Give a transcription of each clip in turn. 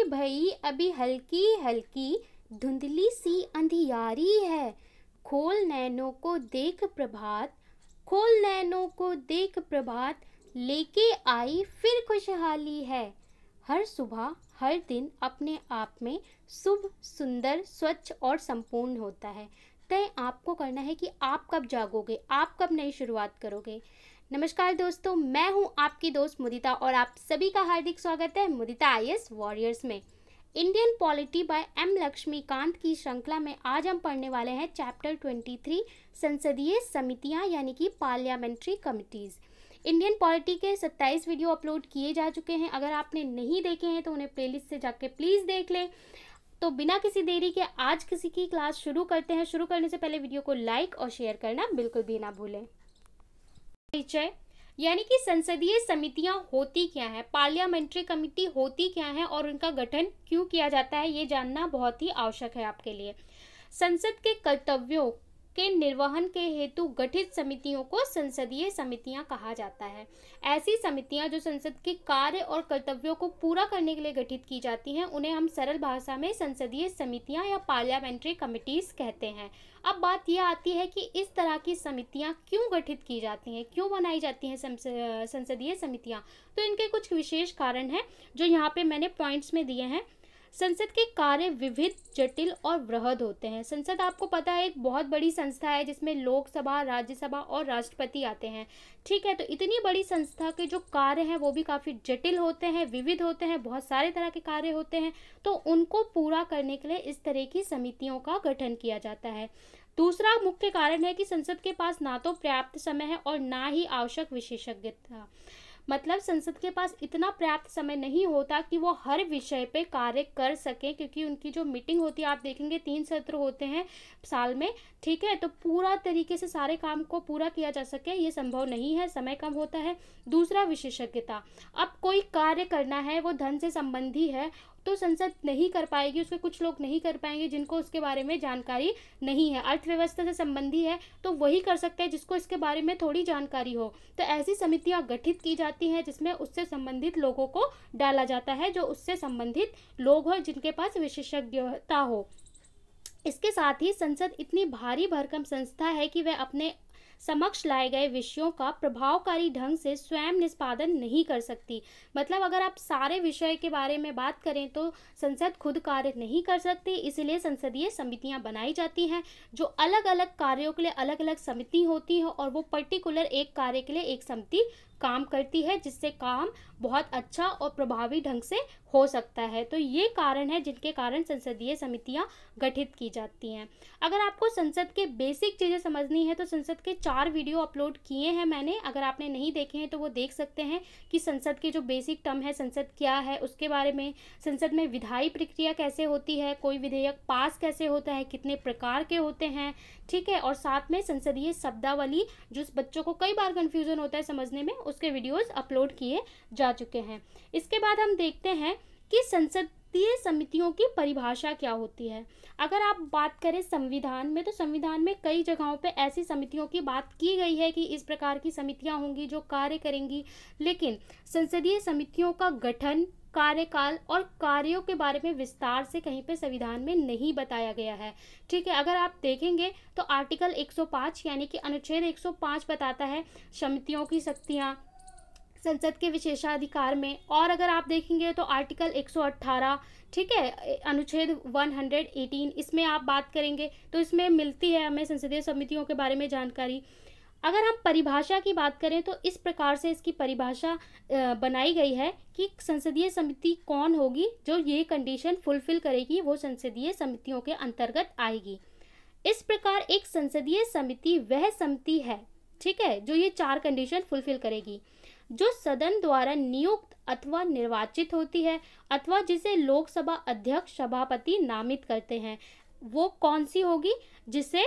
भई अभी हल्की हल्की धुंधली सी अंधियारी है। खोल नैनों को देख प्रभात, खोल नैनों को देख प्रभात, लेके आई फिर खुशहाली है। हर सुबह हर दिन अपने आप में शुभ, सुंदर, स्वच्छ और संपूर्ण होता है। तय आपको करना है कि आप कब जागोगे, आप कब नई शुरुआत करोगे। नमस्कार दोस्तों, मैं हूं आपकी दोस्त मुदिता और आप सभी का हार्दिक स्वागत है मुदिता आईएएस वॉरियर्स में। Indian polity by M Laxmikanth की श्रृंखला में आज हम पढ़ने वाले हैं चैप्टर 23 संसदीय समितियां यानी कि पार्लियामेंट्री कमिटीज़। इंडियन पॉलिटी के 27 वीडियो अपलोड किए जा चुके हैं। अगर आपने नहीं देखे हैं तो उन्हें प्लेलिस्ट से जाके प्लीज़ देख लें। तो बिना किसी देरी के आज किसी की क्लास शुरू करते हैं। शुरू करने से पहले वीडियो को लाइक और शेयर करना बिल्कुल भी ना भूलें। परिचय यानी कि संसदीय समितियां होती क्या है, पार्लियामेंट्री कमेटी होती क्या है और उनका गठन क्यों किया जाता है, ये जानना बहुत ही आवश्यक है आपके लिए। संसद के कर्तव्यों के निर्वहन के हेतु गठित समितियों को संसदीय समितियां कहा जाता है। ऐसी समितियां जो संसद के कार्य और कर्तव्यों को पूरा करने के लिए गठित की जाती हैं उन्हें हम सरल भाषा में संसदीय समितियां या पार्लियामेंट्री कमिटीज कहते हैं। अब बात यह आती है कि इस तरह की समितियां क्यों गठित की जाती हैं, क्यों बनाई जाती हैं संसदीय समितियां। तो इनके कुछ विशेष कारण हैं जो यहाँ पे मैंने पॉइंट्स में दिए हैं। संसद के कार्य विविध, जटिल और वृहद होते हैं। संसद आपको पता है एक बहुत बड़ी संस्था है जिसमें लोकसभा, राज्यसभा और राष्ट्रपति आते हैं। ठीक है, तो इतनी बड़ी संस्था के जो कार्य हैं वो भी काफ़ी जटिल होते हैं, विविध होते हैं, बहुत सारे तरह के कार्य होते हैं। तो उनको पूरा करने के लिए इस तरह की समितियों का गठन किया जाता है। दूसरा मुख्य कारण है कि संसद के पास ना तो पर्याप्त समय है और ना ही आवश्यक विशेषज्ञता। मतलब संसद के पास इतना पर्याप्त समय नहीं होता कि वो हर विषय पे कार्य कर सके, क्योंकि उनकी जो मीटिंग होती है आप देखेंगे 3 सत्र होते हैं साल में। ठीक है, तो पूरा तरीके से सारे काम को पूरा किया जा सके ये संभव नहीं है, समय कम होता है। दूसरा विशेषज्ञता, अब कोई कार्य करना है वो धन से संबंधी है तो संसद नहीं कर पाएगी, उसके कुछ लोग नहीं कर पाएंगे जिनको उसके बारे में जानकारी नहीं है। अर्थव्यवस्था से संबंधी है तो वही कर सकते हैं जिसको इसके बारे में थोड़ी जानकारी हो। तो ऐसी समितियां गठित की जाती हैं जिसमें उससे संबंधित लोगों को डाला जाता है, जो उससे संबंधित लोग हो जिनके पास विशेषज्ञता हो। इसके साथ ही संसद इतनी भारी भरकम संस्था है कि वह अपने समक्ष लाए गए विषयों का प्रभावकारी ढंग से स्वयं निष्पादन नहीं कर सकती। मतलब अगर आप सारे विषय के बारे में बात करें तो संसद खुद कार्य नहीं कर सकती, इसलिए संसदीय समितियां बनाई जाती हैं जो अलग अलग कार्यों के लिए अलग अलग समिति होती है और वो पर्टिकुलर एक कार्य के लिए एक समिति काम करती है जिससे काम बहुत अच्छा और प्रभावी ढंग से हो सकता है। तो ये कारण है जिनके कारण संसदीय समितियां गठित की जाती हैं। अगर आपको संसद के बेसिक चीज़ें समझनी है तो संसद के 4 वीडियो अपलोड किए हैं मैंने। अगर आपने नहीं देखे हैं तो वो देख सकते हैं कि संसद के जो बेसिक टर्म है, संसद क्या है उसके बारे में, संसद में विधायी प्रक्रिया कैसे होती है, कोई विधेयक पास कैसे होता है, कितने प्रकार के होते हैं। ठीक है, और साथ में संसदीय शब्दावली जो बच्चों को कई बार कन्फ्यूजन होता है समझने में, उसके वीडियोस अपलोड किए जा चुके हैं। इसके बाद हम देखते हैं कि संसदीय समितियों की परिभाषा क्या होती है। अगर आप बात करें संविधान में तो संविधान में कई जगहों पे ऐसी समितियों की बात की गई है कि इस प्रकार की समितियां होंगी जो कार्य करेंगी, लेकिन संसदीय समितियों का गठन, कार्यकाल और कार्यों के बारे में विस्तार से कहीं पे संविधान में नहीं बताया गया है। ठीक है, अगर आप देखेंगे तो आर्टिकल 105 यानी कि अनुच्छेद 105 बताता है समितियों की शक्तियाँ संसद के विशेषाधिकार में। और अगर आप देखेंगे तो आर्टिकल 118, ठीक है, अनुच्छेद 118, इसमें आप बात करेंगे तो इसमें मिलती है हमें संसदीय समितियों के बारे में जानकारी। अगर हम परिभाषा की बात करें तो इस प्रकार से इसकी परिभाषा बनाई गई है कि संसदीय समिति कौन होगी, जो ये कंडीशन फुलफिल करेगी वो संसदीय समितियों के अंतर्गत आएगी। इस प्रकार एक संसदीय समिति वह समिति है, ठीक है, जो ये 4 कंडीशन फुलफिल करेगी, जो सदन द्वारा नियुक्त अथवा निर्वाचित होती है अथवा जिसे लोकसभा अध्यक्ष सभापति नामित करते हैं। वो कौन सी होगी? जिसे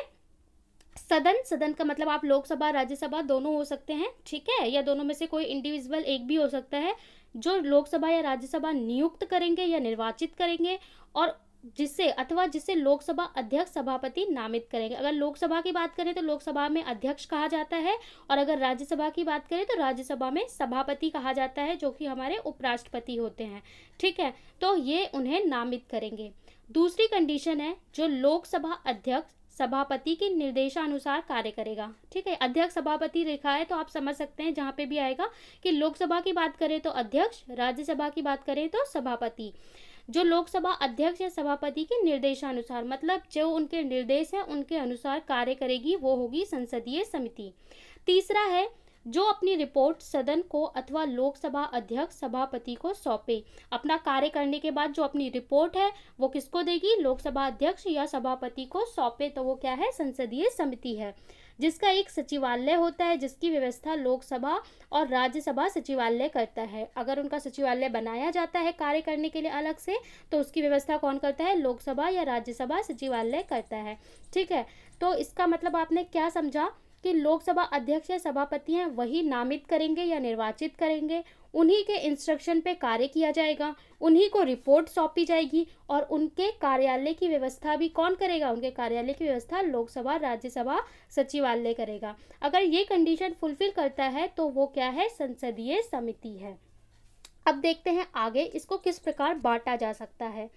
सदन का मतलब आप लोकसभा राज्यसभा दोनों हो सकते हैं, ठीक है, या दोनों में से कोई इंडिविजुअल एक भी हो सकता है, जो लोकसभा या राज्यसभा नियुक्त करेंगे या निर्वाचित करेंगे और जिसे लोकसभा अध्यक्ष सभापति नामित करेंगे। अगर लोकसभा की बात करें तो लोकसभा में अध्यक्ष कहा जाता है, और अगर राज्यसभा की बात करें तो राज्यसभा में सभापति कहा जाता है, जो कि हमारे उपराष्ट्रपति होते हैं। ठीक है, तो ये उन्हें नामित करेंगे। दूसरी कंडीशन है, जो लोकसभा अध्यक्ष सभापति के निर्देशानुसार कार्य करेगा। ठीक है, अध्यक्ष सभापति लिखा है तो आप समझ सकते हैं जहाँ पे भी आएगा कि लोकसभा की बात करें तो अध्यक्ष, राज्यसभा की बात करें तो सभापति। जो लोकसभा अध्यक्ष या सभापति के निर्देशानुसार, मतलब जो उनके निर्देश है उनके अनुसार कार्य करेगी, वो होगी संसदीय समिति। तीसरा है, जो अपनी रिपोर्ट सदन को अथवा लोकसभा अध्यक्ष सभापति को सौंपे। अपना कार्य करने के बाद जो अपनी रिपोर्ट है वो किसको देगी? लोकसभा अध्यक्ष या सभापति को सौंपे, तो वो क्या है? संसदीय समिति है, जिसका एक सचिवालय होता है, जिसकी व्यवस्था लोकसभा और राज्यसभा सचिवालय करता है। अगर उनका सचिवालय बनाया जाता है कार्य करने के लिए अलग से, तो उसकी व्यवस्था कौन करता है? लोकसभा या राज्यसभा सचिवालय करता है। ठीक है, तो इसका मतलब आपने क्या समझा कि लोकसभा अध्यक्ष या सभापति हैं वही नामित करेंगे या निर्वाचित करेंगे, उन्हीं के इंस्ट्रक्शन पे कार्य किया जाएगा, उन्हीं को रिपोर्ट सौंपी जाएगी, और उनके कार्यालय की व्यवस्था भी कौन करेगा? उनके कार्यालय की व्यवस्था लोकसभा राज्यसभा सचिवालय करेगा। अगर ये कंडीशन फुलफिल करता है तो वो क्या है? संसदीय समिति है। अब देखते हैं आगे इसको किस प्रकार बांटा जा सकता है।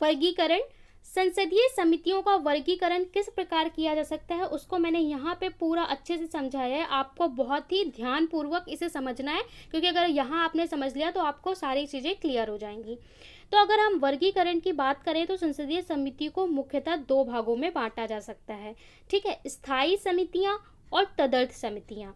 वर्गीकरण। संसदीय समितियों का वर्गीकरण किस प्रकार किया जा सकता है उसको मैंने यहाँ पे पूरा अच्छे से समझाया है। आपको बहुत ही ध्यानपूर्वक इसे समझना है, क्योंकि अगर यहाँ आपने समझ लिया तो आपको सारी चीज़ें क्लियर हो जाएंगी। तो अगर हम वर्गीकरण की बात करें तो संसदीय समिति को मुख्यतः दो भागों में बांटा जा सकता है। ठीक है, स्थायी समितियाँ और तदर्थ समितियाँ।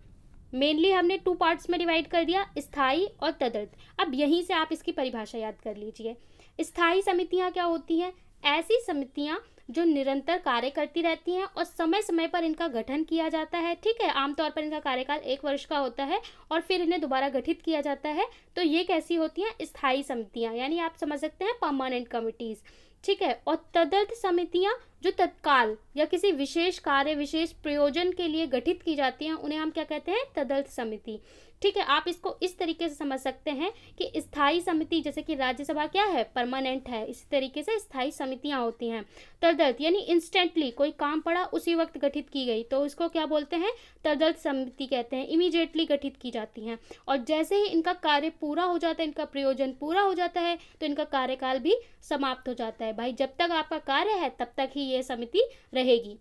मेनली हमने 2 पार्ट्स में डिवाइड कर दिया, स्थायी और तदर्थ। अब यहीं से आप इसकी परिभाषा याद कर लीजिए। स्थायी समितियाँ क्या होती हैं? ऐसी समितियां जो निरंतर कार्य करती रहती हैं और समय समय पर इनका गठन किया जाता है। ठीक है, आमतौर पर इनका कार्यकाल 1 वर्ष का होता है और फिर इन्हें दोबारा गठित किया जाता है। तो ये कैसी होती हैं? स्थायी समितियां, यानी आप समझ सकते हैं परमानेंट कमिटीज। ठीक है, और तदर्थ समितियां जो तत्काल या किसी विशेष कार्य विशेष प्रयोजन के लिए गठित की जाती हैं, उन्हें हम क्या कहते हैं? तदर्थ समिति। ठीक है, आप इसको इस तरीके से समझ सकते हैं कि स्थायी समिति जैसे कि राज्यसभा क्या है? परमानेंट है। इसी तरीके से स्थायी समितियां होती हैं। तदर्थ यानी इंस्टेंटली कोई काम पड़ा उसी वक्त गठित की गई, तो इसको क्या बोलते हैं? तदर्थ समिति कहते हैं। इमीडिएटली गठित की जाती हैं, और जैसे ही इनका कार्य पूरा हो जाता है, इनका प्रयोजन पूरा हो जाता है, तो इनका कार्यकाल भी समाप्त हो जाता है। भाई, जब तक आपका कार्य है तब तक ही ये समिति रहेगी।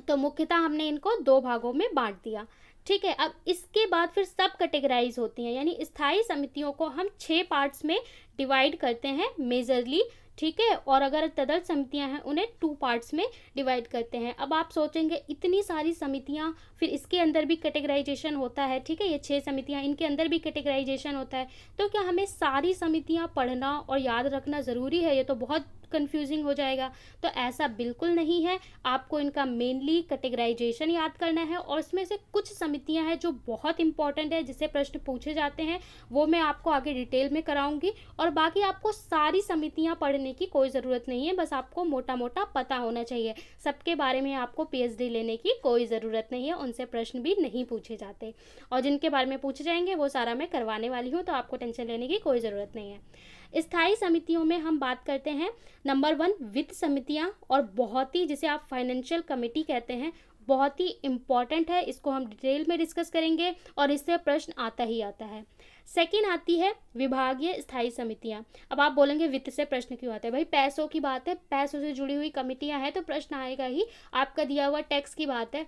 तो मुख्यतः हमने इनको 2 भागों में बांट दिया। ठीक है, अब इसके बाद फिर सब कैटेगराइज होती हैं, यानी स्थायी समितियों को हम 6 पार्ट्स में डिवाइड करते हैं मेजरली। ठीक है, और अगर तदर्थ समितियां हैं उन्हें 2 पार्ट्स में डिवाइड करते हैं। अब आप सोचेंगे इतनी सारी समितियां, फिर इसके अंदर भी कैटेगराइजेशन होता है। ठीक है, ये 6 समितियां, इनके अंदर भी कैटेगराइजेशन होता है। तो क्या हमें सारी समितियां पढ़ना और याद रखना ज़रूरी है? ये तो बहुत कंफ्यूजिंग हो जाएगा। तो ऐसा बिल्कुल नहीं है, आपको इनका मेनली कैटेगराइजेशन याद करना है, और इसमें से कुछ समितियां हैं जो बहुत इंपॉर्टेंट है, जिससे प्रश्न पूछे जाते हैं, वो मैं आपको आगे डिटेल में कराऊंगी। और बाकी आपको सारी समितियां पढ़ने की कोई ज़रूरत नहीं है, बस आपको मोटा मोटा पता होना चाहिए। सबके बारे में आपको PhD लेने की कोई ज़रूरत नहीं है, उनसे प्रश्न भी नहीं पूछे जाते, और जिनके बारे में पूछे जाएंगे वो सारा मैं करवाने वाली हूँ, तो आपको टेंशन लेने की कोई ज़रूरत नहीं है। स्थायी समितियों में हम बात करते हैं नंबर 1 वित्त समितियां, और बहुत ही, जिसे आप फाइनेंशियल कमेटी कहते हैं, बहुत ही इम्पॉर्टेंट है। इसको हम डिटेल में डिस्कस करेंगे और इससे प्रश्न आता ही आता है। सेकेंड आती है विभागीय स्थायी समितियां। अब आप बोलेंगे वित्त से प्रश्न क्यों आता है? भाई, पैसों की बात है, पैसों से जुड़ी हुई कमिटियां हैं तो प्रश्न आएगा ही। आपका दिया हुआ टैक्स की बात है,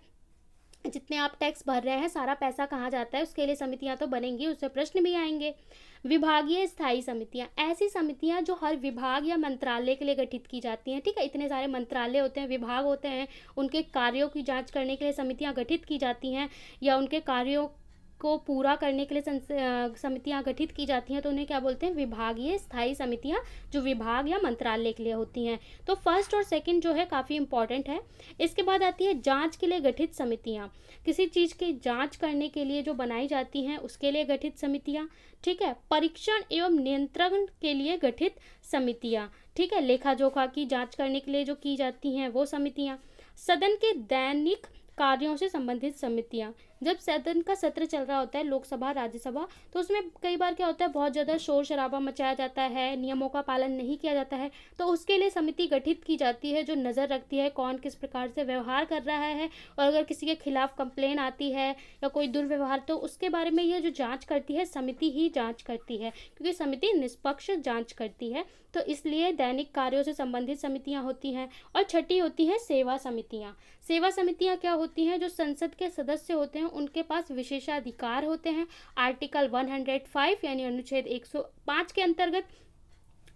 जितने आप टैक्स भर रहे हैं सारा पैसा कहाँ जाता है, उसके लिए समितियां तो बनेंगी, उससे प्रश्न भी आएंगे। विभागीय स्थायी समितियां, ऐसी समितियां जो हर विभाग या मंत्रालय के लिए गठित की जाती हैं। ठीक है, इतने सारे मंत्रालय होते हैं, विभाग होते हैं, उनके कार्यों की जांच करने के लिए समितियां गठित की जाती हैं, या उनके कार्यों को पूरा करने के लिए समितियां गठित की जाती हैं, तो उन्हें क्या बोलते हैं? विभागीय स्थायी समितियां, जो विभाग या मंत्रालय के लिए होती हैं। तो फर्स्ट और सेकंड जो है काफ़ी इंपॉर्टेंट है। इसके बाद आती है जांच के लिए गठित समितियां, किसी चीज़ की जांच करने के लिए जो बनाई जाती हैं उसके लिए गठित समितियां। ठीक है, परीक्षण एवं नियंत्रण के लिए गठित समितियां। ठीक है, लेखा जोखा की जाँच करने के लिए जो की जाती हैं वो समितियाँ। सदन के दैनिक कार्यों से संबंधित समितियां, जब सदन का सत्र चल रहा होता है, लोकसभा राज्यसभा, तो उसमें कई बार क्या होता है, बहुत ज़्यादा शोर शराबा मचाया जाता है, नियमों का पालन नहीं किया जाता है, तो उसके लिए समिति गठित की जाती है जो नज़र रखती है कौन किस प्रकार से व्यवहार कर रहा है, और अगर किसी के खिलाफ कंप्लेन आती है या कोई दुर्व्यवहार, तो उसके बारे में यह जो जाँच करती है समिति ही जाँच करती है, क्योंकि समिति निष्पक्ष जाँच करती है। तो इसलिए दैनिक कार्यों से संबंधित समितियां होती हैं। और छठी होती हैं सेवा समितियां। सेवा समितियां क्या होती हैं, जो संसद के सदस्य होते हैं उनके पास विशेषाधिकार होते हैं। आर्टिकल 105 यानी अनुच्छेद 105 के अंतर्गत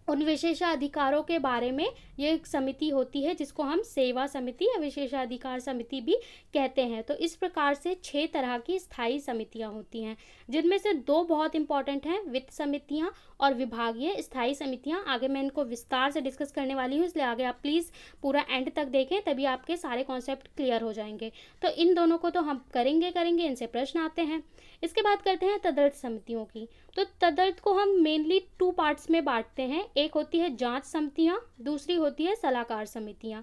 उन विशेषाधिकारों के बारे में ये एक समिति होती है, जिसको हम सेवा समिति या विशेषाधिकार समिति भी कहते हैं। तो इस प्रकार से 6 तरह की स्थायी समितियां होती हैं, जिनमें से 2 बहुत इंपॉर्टेंट हैं, वित्त समितियां और विभागीय स्थायी समितियां। आगे मैं इनको विस्तार से डिस्कस करने वाली हूँ, इसलिए आगे आप प्लीज़ पूरा एंड तक देखें, तभी आपके सारे कॉन्सेप्ट क्लियर हो जाएंगे। तो इन दोनों को तो हम करेंगे, इनसे प्रश्न आते हैं। इसके बाद करते हैं तदर्थ समितियों की। तो तदर्थ को हम मेनली 2 पार्ट्स में बांटते हैं। एक होती है जांच समितियां, दूसरी होती है सलाहकार समितियां।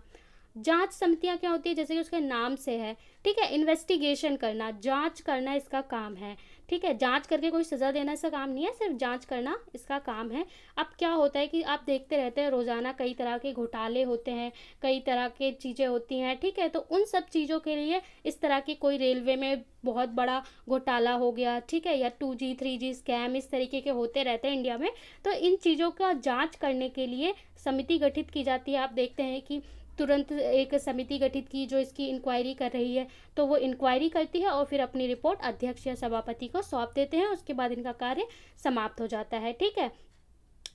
जांच समितियां क्या होती है, जैसे कि उसके नाम से है, ठीक है, इन्वेस्टिगेशन करना, जांच करना इसका काम है, ठीक है। जांच करके कोई सज़ा देना इसका काम नहीं है, सिर्फ जांच करना इसका काम है। अब क्या होता है कि आप देखते रहते हैं रोज़ाना कई तरह के घोटाले होते हैं, कई तरह के चीज़ें होती हैं, ठीक है। तो उन सब चीज़ों के लिए इस तरह की कोई रेलवे में बहुत बड़ा घोटाला हो गया, ठीक है, या 2G 3G स्कैम इस तरीके के होते रहते हैं इंडिया में, तो इन चीज़ों का जाँच करने के लिए समिति गठित की जाती है। आप देखते हैं कि तुरंत एक समिति गठित की जो इसकी इंक्वायरी कर रही है, तो वो इंक्वायरी करती है और फिर अपनी रिपोर्ट अध्यक्ष या सभापति को सौंप देते हैं। उसके बाद इनका कार्य समाप्त हो जाता है, ठीक है।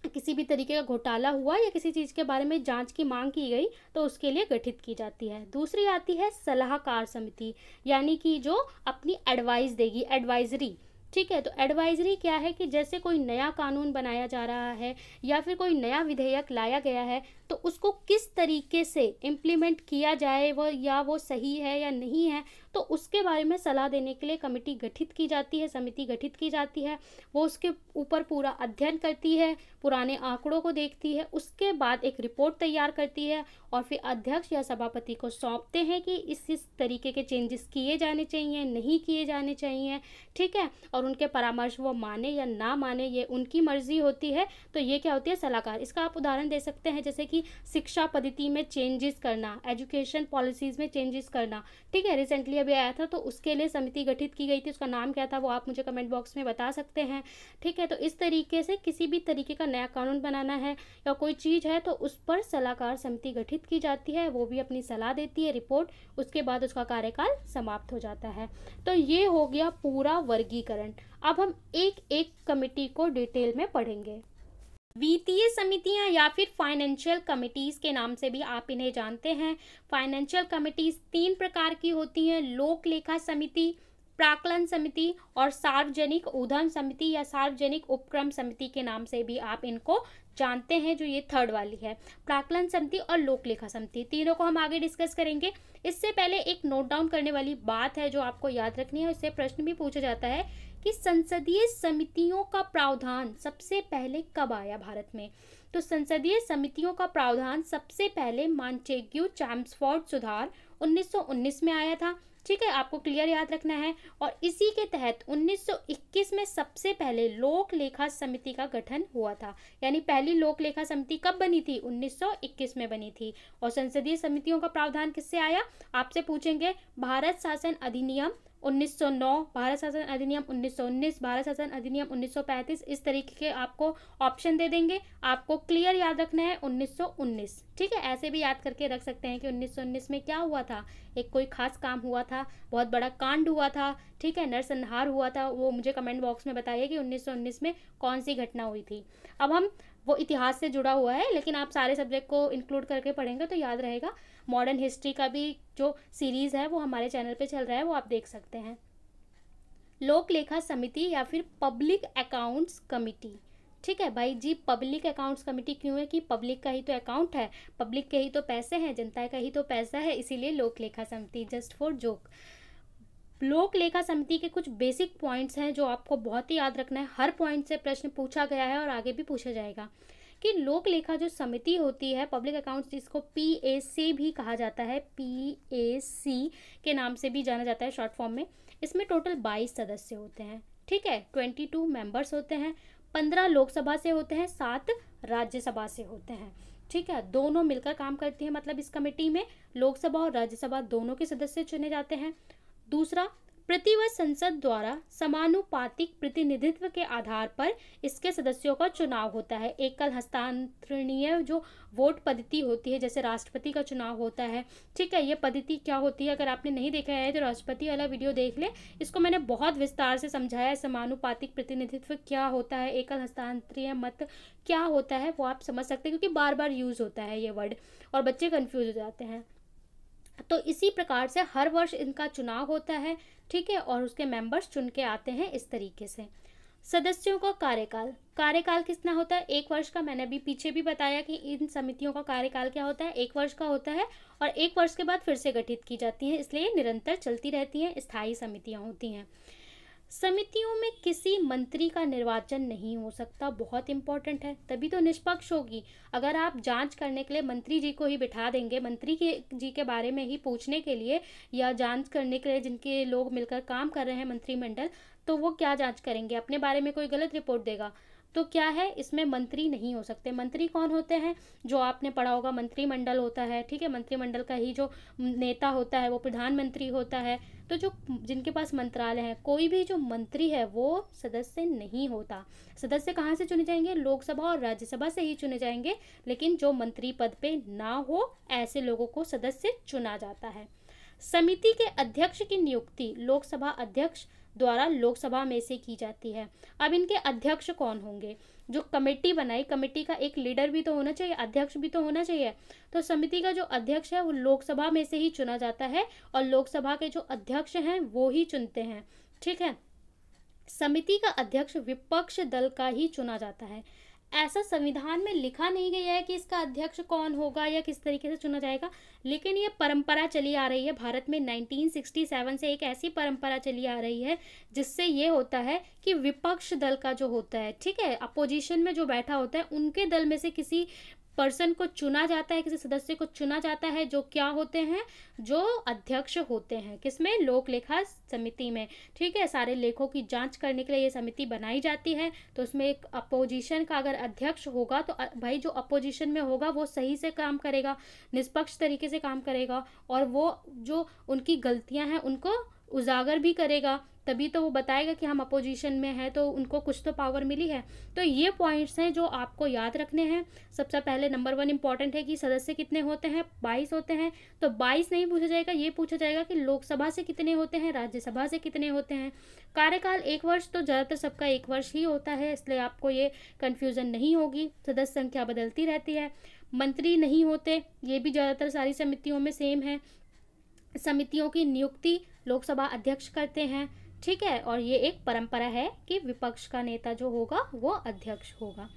किसी भी तरीके का घोटाला हुआ या किसी चीज़ के बारे में जांच की मांग की गई तो उसके लिए गठित की जाती है। दूसरी आती है सलाहकार समिति, यानी कि जो अपनी एडवाइस देगी, एडवाइजरी, ठीक है। तो एडवाइजरी क्या है कि जैसे कोई नया कानून बनाया जा रहा है या फिर कोई नया विधेयक लाया गया है, तो उसको किस तरीके से इम्प्लीमेंट किया जाए, वो सही है या नहीं है, तो उसके बारे में सलाह देने के लिए कमेटी गठित की जाती है, समिति गठित की जाती है। वो उसके ऊपर पूरा अध्ययन करती है, पुराने आंकड़ों को देखती है, उसके बाद एक रिपोर्ट तैयार करती है और फिर अध्यक्ष या सभापति को सौंपते हैं कि इस तरीके के चेंजेस किए जाने चाहिए, नहीं किए जाने चाहिए, ठीक है। और उनके परामर्श वो माने या ना माने, ये उनकी मर्जी होती है। तो ये क्या होती है, सलाहकार। इसका आप उदाहरण दे सकते हैं, जैसे कि शिक्षा पद्धति में चेंजेस करना, एजुकेशन पॉलिसीज़ में चेंजेस करना, ठीक है। रिसेंटली अभी आया था, तो उसके लिए समिति गठित की गई थी, उसका नाम क्या था वो आप मुझे कमेंट बॉक्स में बता सकते हैं, ठीक है। तो इस तरीके से किसी भी तरीके का नया कानून बनाना है या कोई चीज़ है, तो उस पर सलाहकार समिति गठित की जाती है, वो भी अपनी सलाह देती है, रिपोर्ट, उसके बाद उसका कार्यकाल समाप्त हो जाता है। तो ये हो गया पूरा वर्गीकरण। अब हम एक एक कमेटी को डिटेल में पढ़ेंगे। वित्तीय समितियां या फिर फाइनेंशियल कमिटीज़ के नाम से भी आप इन्हें जानते हैं। फाइनेंशियल कमिटीज़ 3 प्रकार की होती हैं, लोक लेखा समिति, प्राक्कलन समिति और सार्वजनिक उद्यम समिति या सार्वजनिक उपक्रम समिति के नाम से भी आप इनको जानते हैं, जो ये थर्ड वाली है, प्राक्कलन समिति और लोक लेखा समिति। तीनों को हम आगे डिस्कस करेंगे। इससे पहले एक नोट डाउन करने वाली बात है जो आपको याद रखनी है, उससे प्रश्न भी पूछा जाता है कि संसदीय समितियों का प्रावधान सबसे पहले कब आया भारत में। तो संसदीय समितियों का प्रावधान सबसे पहले मांटेग्यू चैम्सफोर्ड सुधार 1919 में आया था, ठीक है, आपको क्लियर याद रखना है। और इसी के तहत 1921 में सबसे पहले लोक लेखा समिति का गठन हुआ था। यानी पहली लोक लेखा समिति कब बनी थी, 1921 में बनी थी। और संसदीय समितियों का प्रावधान किससे आया, आपसे पूछेंगे भारत शासन अधिनियम 1909, भारत शासन अधिनियम 1919, भारत शासन अधिनियम 1935, इस तरीके के आपको ऑप्शन दे देंगे। आपको क्लियर याद रखना है 1919, ठीक है। ऐसे भी याद करके रख सकते हैं कि 1919 में क्या हुआ था, एक कोई खास काम हुआ था, बहुत बड़ा कांड हुआ था, ठीक है, नरसंहार हुआ था। वो मुझे कमेंट बॉक्स में बताइए कि 1919 में कौन सी घटना हुई थी। अब हम वो इतिहास से जुड़ा हुआ है, लेकिन आप सारे सब्जेक्ट को इंक्लूड करके पढ़ेंगे तो याद रहेगा। मॉडर्न हिस्ट्री का भी जो सीरीज़ है वो हमारे चैनल पे चल रहा है, वो आप देख सकते हैं। लोक लेखा समिति या फिर पब्लिक अकाउंट्स कमिटी, ठीक है भाई जी। पब्लिक अकाउंट्स कमेटी क्यों है कि पब्लिक का ही तो अकाउंट है, पब्लिक के ही तो पैसे हैं, जनता का ही तो पैसा है, इसीलिए लोक लेखा समिति, जस्ट फॉर जोक। लोक लेखा समिति के कुछ बेसिक पॉइंट्स हैं जो आपको बहुत ही याद रखना है। हर पॉइंट से प्रश्न पूछा गया है और आगे भी पूछा जाएगा कि लोक लेखा जो समिति होती है, पब्लिक अकाउंट्स जिसको PAC भी कहा जाता है, PAC के नाम से भी जाना जाता है शॉर्ट फॉर्म में, इसमें टोटल 22 सदस्य होते हैं। ठीक है, 22 मेंबर्स होते हैं, 15 लोकसभा से होते हैं, 7 राज्यसभा से होते हैं। ठीक है, दोनों मिलकर काम करती है, मतलब इस कमेटी में लोकसभा और राज्यसभा दोनों के सदस्य चुने जाते हैं। दूसरा, प्रतिवर्ष संसद द्वारा समानुपातिक प्रतिनिधित्व के आधार पर इसके सदस्यों का चुनाव होता है। एकल हस्तांतरणीय जो वोट पद्धति होती है, जैसे राष्ट्रपति का चुनाव होता है। ठीक है, ये पद्धति क्या होती है, अगर आपने नहीं देखा है तो राष्ट्रपति वाला वीडियो देख ले, इसको मैंने बहुत विस्तार से समझाया है। समानुपातिक प्रतिनिधित्व क्या होता है, एकल हस्तांतरणीय मत क्या होता है, वो आप समझ सकते हैं, क्योंकि बार बार यूज होता है ये वर्ड और बच्चे कंफ्यूज हो जाते हैं। तो इसी प्रकार से हर वर्ष इनका चुनाव होता है। ठीक है, और उसके मेंबर्स चुन के आते हैं इस तरीके से। सदस्यों का कार्यकाल कितना होता है, 1 वर्ष का। मैंने अभी पीछे भी बताया कि इन समितियों का कार्यकाल क्या होता है, 1 वर्ष का होता है, और 1 वर्ष के बाद फिर से गठित की जाती हैं, इसलिए निरंतर चलती रहती हैं, स्थायी समितियां होती हैं। समितियों में किसी मंत्री का निर्वाचन नहीं हो सकता, बहुत इंपॉर्टेंट है, तभी तो निष्पक्ष होगी। अगर आप जांच करने के लिए मंत्री जी को ही बिठा देंगे, जी के बारे में ही पूछने के लिए या जांच करने के लिए जिनके लोग मिलकर काम कर रहे हैं मंत्रिमंडल, तो वो क्या जांच करेंगे, अपने बारे में कोई गलत रिपोर्ट देगा, तो क्या है, इसमें मंत्री नहीं हो सकते। मंत्री कौन होते हैं, जो आपने पढ़ा होगा मंत्रिमंडल होता है। ठीक है, मंत्रिमंडल का ही जो नेता होता है वो प्रधानमंत्री होता है। तो जो जिनके पास मंत्रालय है, कोई भी जो मंत्री है वो सदस्य नहीं होता। सदस्य कहाँ से चुने जाएंगे, लोकसभा और राज्यसभा से ही चुने जाएंगे, लेकिन जो मंत्री पद पे ना हो ऐसे लोगों को सदस्य चुना जाता है। समिति के अध्यक्ष की नियुक्ति लोकसभा अध्यक्ष द्वारा लोकसभा में से की जाती है। अब इनके अध्यक्ष कौन होंगे, जो कमेटी बनाई, कमेटी का एक लीडर भी तो होना चाहिए, अध्यक्ष भी तो होना चाहिए। तो समिति का जो अध्यक्ष है वो लोकसभा में से ही चुना जाता है, और लोकसभा के जो अध्यक्ष हैं वो ही चुनते हैं। ठीक है, समिति का अध्यक्ष विपक्ष दल का ही चुना जाता है। ऐसा संविधान में लिखा नहीं गया है कि इसका अध्यक्ष कौन होगा या किस तरीके से चुना जाएगा, लेकिन ये परंपरा चली आ रही है भारत में। 1967 से एक ऐसी परंपरा चली आ रही है जिससे ये होता है कि विपक्ष दल का जो होता है, ठीक है, अपोजिशन में जो बैठा होता है, उनके दल में से किसी पर्सन को चुना जाता है, किसी सदस्य को चुना जाता है, जो क्या होते हैं, जो अध्यक्ष होते हैं, किसमें, लोक लेखा समिति में। ठीक है, सारे लेखों की जांच करने के लिए ये समिति बनाई जाती है। तो उसमें एक अपोजिशन का अगर अध्यक्ष होगा तो भाई जो अपोजिशन में होगा वो सही से काम करेगा, निष्पक्ष तरीके से काम करेगा, और वो जो उनकी गलतियां हैं उनको उजागर भी करेगा, तभी तो वो बताएगा कि हम अपोजिशन में हैं, तो उनको कुछ तो पावर मिली है। तो ये पॉइंट्स हैं जो आपको याद रखने हैं। सबसे पहले नंबर 1 इंपॉर्टेंट है कि सदस्य कितने होते हैं, 22 होते हैं। तो 22 नहीं पूछा जाएगा, ये पूछा जाएगा कि लोकसभा से कितने होते हैं, राज्यसभा से कितने होते हैं। कार्यकाल 1 वर्ष, तो ज़्यादातर सबका 1 वर्ष ही होता है, इसलिए आपको ये कन्फ्यूज़न नहीं होगी। सदस्य संख्या बदलती रहती है। मंत्री नहीं होते, ये भी ज़्यादातर सारी समितियों में सेम है। समितियों की नियुक्ति लोकसभा अध्यक्ष करते हैं। ठीक है, और ये एक परंपरा है कि विपक्ष का नेता जो होगा वो अध्यक्ष होगा।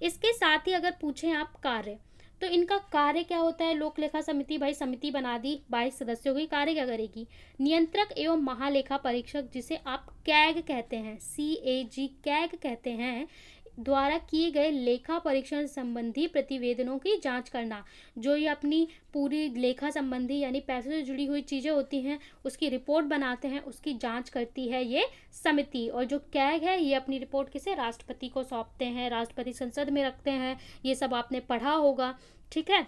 इसके साथ ही अगर पूछें आप कार्य, तो इनका कार्य क्या होता है। लोक लेखा समिति, भाई समिति बना दी 22 सदस्यों की, कार्य क्या करेगी, नियंत्रक एवं महालेखा परीक्षक, जिसे आप कैग कहते हैं, CAG कैग कहते हैं, द्वारा किए गए लेखा परीक्षण संबंधी प्रतिवेदनों की जांच करना। जो ये अपनी पूरी लेखा संबंधी यानी पैसे से जुड़ी हुई चीज़ें होती हैं उसकी रिपोर्ट बनाते हैं, उसकी जांच करती है ये समिति। और जो कैग है ये अपनी रिपोर्ट किसे, राष्ट्रपति को सौंपते हैं, राष्ट्रपति संसद में रखते हैं, ये सब आपने पढ़ा होगा। ठीक है,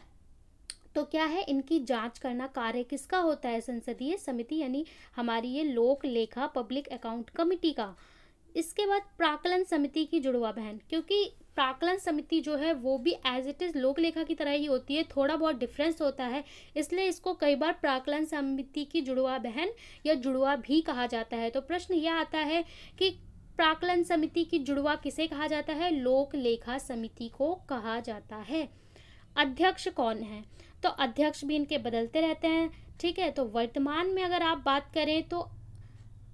तो क्या है, इनकी जांच करना कार्य किसका होता है, संसदीय समिति यानी हमारी ये लोक लेखा पब्लिक अकाउंट कमेटी का। इसके बाद प्राक्कलन समिति की जुड़वा बहन, क्योंकि प्राक्कलन समिति जो है वो भी एज इट इज़ लोक लेखा की तरह ही होती है, थोड़ा बहुत डिफरेंस होता है, इसलिए इसको कई बार प्राक्कलन समिति की जुड़वा बहन या जुड़वा भी कहा जाता है। तो प्रश्न यह आता है कि प्राक्कलन समिति की जुड़वा किसे कहा जाता है, लोक लेखा समिति को कहा जाता है। अध्यक्ष कौन है, तो अध्यक्ष भी इनके बदलते रहते हैं। ठीक है, तो वर्तमान में अगर आप बात करें तो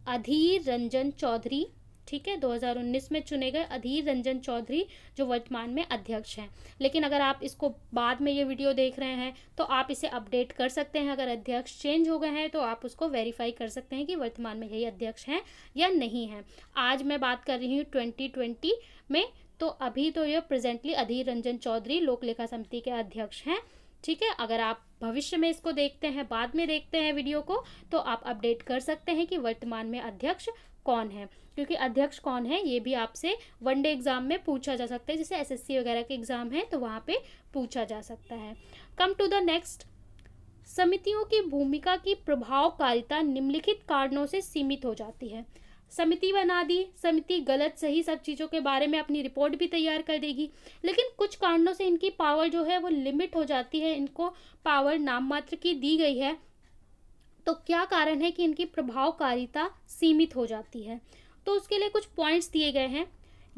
अधीर रंजन चौधरी, ठीक है, 2019 में चुने गए अधीर रंजन चौधरी जो वर्तमान में अध्यक्ष हैं। लेकिन अगर आप इसको बाद में ये वीडियो देख रहे हैं तो आप इसे अपडेट कर सकते हैं, अगर अध्यक्ष चेंज हो गए हैं तो आप उसको वेरीफाई कर सकते हैं कि वर्तमान में यही अध्यक्ष हैं या नहीं हैं। आज मैं बात कर रही हूँ 2020 में, तो अभी तो ये प्रेजेंटली अधीर रंजन चौधरी लोक लेखा समिति के अध्यक्ष हैं। ठीक है, अगर आप भविष्य में इसको देखते हैं, बाद में देखते हैं वीडियो को, तो आप अपडेट कर सकते हैं कि वर्तमान में अध्यक्ष कौन है, क्योंकि अध्यक्ष कौन है ये भी आपसे वनडे एग्जाम में पूछा जा सकता है, जैसे एसएससी वगैरह के एग्जाम है तो वहाँ पे पूछा जा सकता है। कम टू द नेक्स्ट, समितियों की भूमिका की प्रभावकारिता निम्नलिखित कारणों से सीमित हो जाती है। समिति बना दी, समिति गलत सही सब चीज़ों के बारे में अपनी रिपोर्ट भी तैयार कर देगी, लेकिन कुछ कारणों से इनकी पावर जो है वो लिमिट हो जाती है, इनको पावर नाम मात्र की दी गई है। तो क्या कारण है कि इनकी प्रभावकारिता सीमित हो जाती है? तो उसके लिए कुछ पॉइंट्स दिए गए हैं।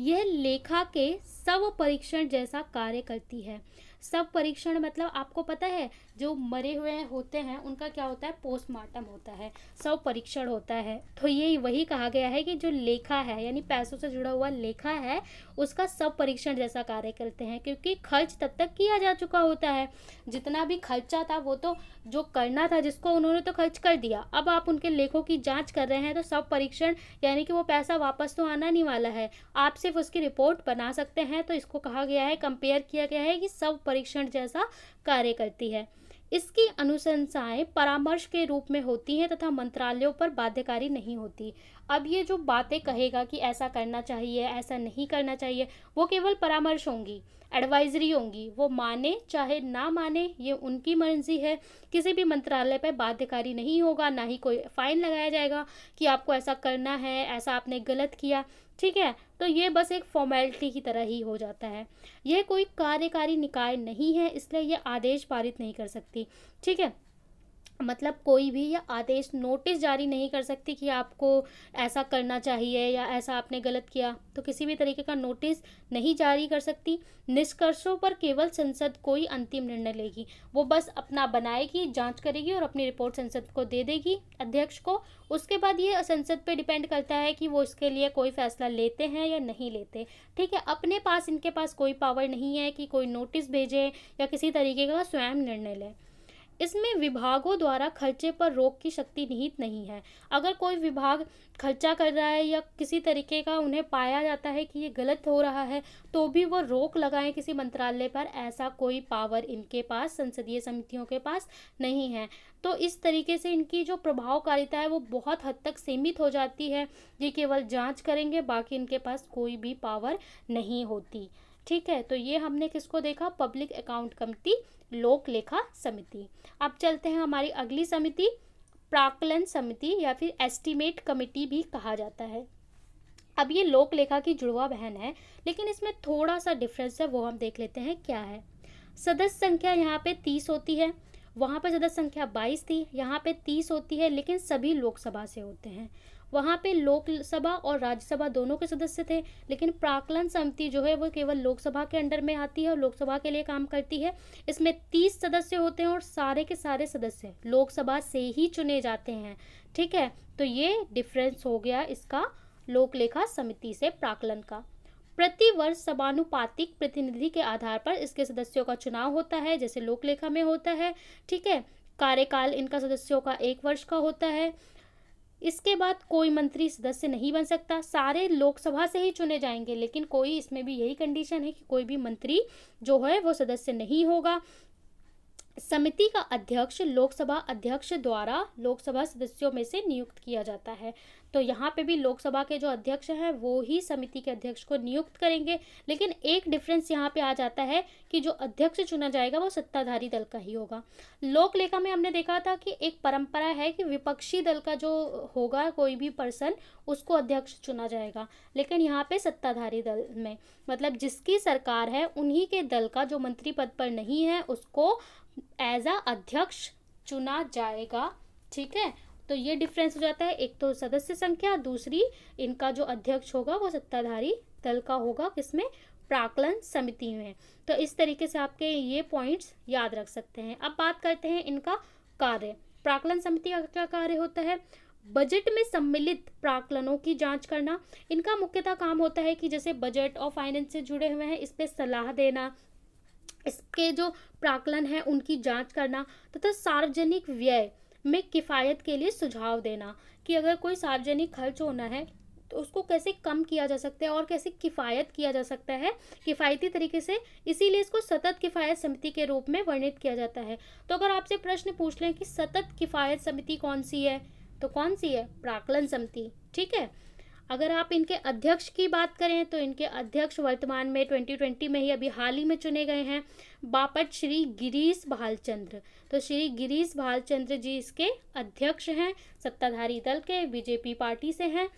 यह लेखा के स्व परीक्षण जैसा कार्य करती है। स्व परीक्षण मतलब आपको पता है जो मरे हुए होते हैं उनका क्या होता है, पोस्टमार्टम होता है, स्व परीक्षण होता है। तो ये वही कहा गया है कि जो लेखा है यानी पैसों से जुड़ा हुआ लेखा है उसका स्व परीक्षण जैसा कार्य करते हैं, क्योंकि खर्च तब तक किया जा चुका होता है, जितना भी खर्चा था वो तो जो करना था जिसको उन्होंने तो खर्च कर दिया, अब आप उनके लेखों की जांच कर रहे हैं तो स्व परीक्षण यानी कि वो पैसा वापस तो आना नहीं वाला है, आप सिर्फ उसकी रिपोर्ट बना सकते हैं। तो इसको कहा गया है, कंपेयर किया गया है कि स्व परीक्षण जैसा कार्य करती है। इसकी अनुशंसाएं परामर्श के रूप में होती हैं तथा मंत्रालयों पर बाध्यकारी नहीं होती। अब ये जो बातें कहेगा कि ऐसा करना चाहिए ऐसा नहीं करना चाहिए, वो केवल परामर्श होंगी, एडवाइजरी होंगी, वो माने चाहे ना माने ये उनकी मर्जी है, किसी भी मंत्रालय पर बाध्यकारी नहीं होगा, ना ही कोई फाइन लगाया जाएगा कि आपको ऐसा करना है, ऐसा आपने गलत किया। ठीक है, तो ये बस एक फॉर्मेलिटी की तरह ही हो जाता है। यह कोई कार्यकारी निकाय नहीं है, इसलिए ये आदेश पारित नहीं कर सकती। ठीक है, मतलब कोई भी यह आदेश नोटिस जारी नहीं कर सकती कि आपको ऐसा करना चाहिए या ऐसा आपने गलत किया, तो किसी भी तरीके का नोटिस नहीं जारी कर सकती। निष्कर्षों पर केवल संसद कोई अंतिम निर्णय लेगी, वो बस अपना बनाएगी, जांच करेगी और अपनी रिपोर्ट संसद को दे देगी अध्यक्ष को। उसके बाद ये संसद पे डिपेंड करता है कि वो इसके लिए कोई फैसला लेते हैं या नहीं लेते। ठीक है, अपने पास इनके पास कोई पावर नहीं है कि कोई नोटिस भेजे या किसी तरीके का स्वयं निर्णय ले। इसमें विभागों द्वारा खर्चे पर रोक की शक्ति निहित नहीं है। अगर कोई विभाग खर्चा कर रहा है या किसी तरीके का उन्हें पाया जाता है कि ये गलत हो रहा है तो भी वो रोक लगाएं किसी मंत्रालय पर, ऐसा कोई पावर इनके पास संसदीय समितियों के पास नहीं है। तो इस तरीके से इनकी जो प्रभावकारिता है वो बहुत हद तक सीमित हो जाती है, ये केवल जांच करेंगे, बाकी इनके पास कोई भी पावर नहीं होती। ठीक है, तो ये हमने किसको देखा, पब्लिक अकाउंट कमेटी, लोक लेखा समिति। अब चलते हैं हमारी अगली समिति, प्राक्कलन समिति या फिर एस्टीमेट कमेटी भी कहा जाता है। अब ये लोक लेखा की जुड़वा बहन है, लेकिन इसमें थोड़ा सा डिफरेंस है, वो हम देख लेते हैं क्या है। सदस्य संख्या यहाँ पे 30 होती है, वहाँ पे सदस्य संख्या 22 थी, यहाँ पे 30 होती है, लेकिन सभी लोकसभा से होते हैं। वहाँ पे लोकसभा और राज्यसभा दोनों के सदस्य थे, लेकिन प्राक्कलन समिति जो है वो केवल लोकसभा के अंडर में आती है और लोकसभा के लिए काम करती है। इसमें 30 सदस्य होते हैं और सारे के सारे सदस्य लोकसभा से ही चुने जाते हैं। ठीक है, तो ये डिफरेंस हो गया इसका लोक लेखा समिति से प्राक्कलन का। प्रति वर्ष समानुपातिक प्रतिनिधि के आधार पर इसके सदस्यों का चुनाव होता है, जैसे लोक लेखा में होता है। ठीक है, कार्यकाल इनका सदस्यों का 1 वर्ष का होता है। इसके बाद कोई मंत्री सदस्य नहीं बन सकता, सारे लोकसभा से ही चुने जाएंगे, लेकिन कोई इसमें भी यही कंडीशन है कि कोई भी मंत्री जो है वो सदस्य नहीं होगा। समिति का अध्यक्ष लोकसभा अध्यक्ष द्वारा लोकसभा सदस्यों में से नियुक्त किया जाता है। तो यहाँ पे भी लोकसभा के जो अध्यक्ष हैं वो ही समिति के अध्यक्ष को नियुक्त करेंगे, लेकिन एक डिफरेंस यहाँ पे आ जाता है कि जो अध्यक्ष चुना जाएगा वो सत्ताधारी दल का ही होगा। लोक लेखा में हमने देखा था कि एक परंपरा है कि विपक्षी दल का जो होगा कोई भी पर्सन उसको अध्यक्ष चुना जाएगा, लेकिन यहाँ पे सत्ताधारी दल में मतलब जिसकी सरकार है उन्हीं के दल का जो मंत्री पद पर नहीं है उसको एज अ अध्यक्ष चुना जाएगा। ठीक है, तो ये डिफरेंस हो जाता है, एक तो सदस्य संख्या, दूसरी इनका जो अध्यक्ष होगा वो सत्ताधारी दल का होगा, किसमें, प्राक्कलन समिति में। तो इस तरीके से आपके ये पॉइंट्स याद रख सकते हैं। अब बात करते हैं इनका कार्य। प्राक्कलन समिति का क्या कार्य होता है, बजट में सम्मिलित प्राक्कलनों की जांच करना। इनका मुख्यतः काम होता है कि जैसे बजट और फाइनेंस से जुड़े हुए हैं इस पे सलाह देना, इसके जो प्राक्कलन है उनकी जांच करना तथा सार्वजनिक व्यय में किफ़ायत के लिए सुझाव देना कि अगर कोई सार्वजनिक खर्च होना है तो उसको कैसे कम किया जा सकता है और कैसे किफ़ायत किया जा सकता है किफ़ायती तरीके से, इसीलिए इसको सतत किफ़ायत समिति के रूप में वर्णित किया जाता है। तो अगर आपसे प्रश्न पूछ लें कि सतत किफ़ायत समिति कौन सी है, तो कौन सी है? प्राक्कलन समिति। ठीक है। अगर आप इनके अध्यक्ष की बात करें तो इनके अध्यक्ष वर्तमान में 2020 में ही अभी हाल ही में चुने गए हैं, बापट श्री गिरीश भालचंद्र। तो श्री गिरीश भालचंद्र जी इसके अध्यक्ष हैं, सत्ताधारी दल के बीजेपी पार्टी से हैं।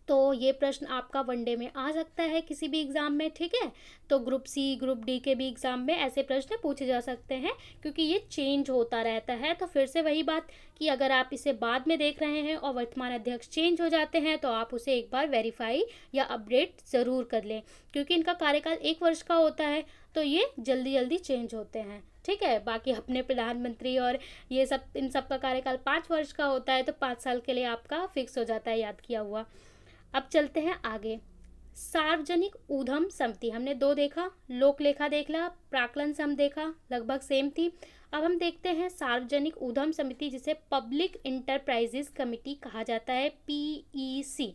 तो ये प्रश्न आपका वनडे में आ सकता है किसी भी एग्ज़ाम में। ठीक है। तो ग्रुप सी, ग्रुप डी के भी एग्ज़ाम में ऐसे प्रश्न पूछे जा सकते हैं, क्योंकि ये चेंज होता रहता है। तो फिर से वही बात कि अगर आप इसे बाद में देख रहे हैं और वर्तमान अध्यक्ष चेंज हो जाते हैं तो आप उसे एक बार वेरीफाई या अपडेट ज़रूर कर लें, क्योंकि इनका कार्यकाल 1 वर्ष का होता है, तो ये जल्दी जल्दी चेंज होते हैं। ठीक है। बाकी अपने प्रधानमंत्री और ये सब, इन सब का कार्यकाल 5 वर्ष का होता है, तो 5 साल के लिए आपका फिक्स हो जाता है, याद किया हुआ। अब चलते हैं आगे। सार्वजनिक उद्यम समिति हमने 2 देखा, लोक लेखा देखा, प्राक्कलन सम देखा, लगभग सेम थी। अब हम देखते हैं सार्वजनिक उद्यम समिति, जिसे पब्लिक इंटरप्राइजेज कमिटी कहा जाता है, PEC।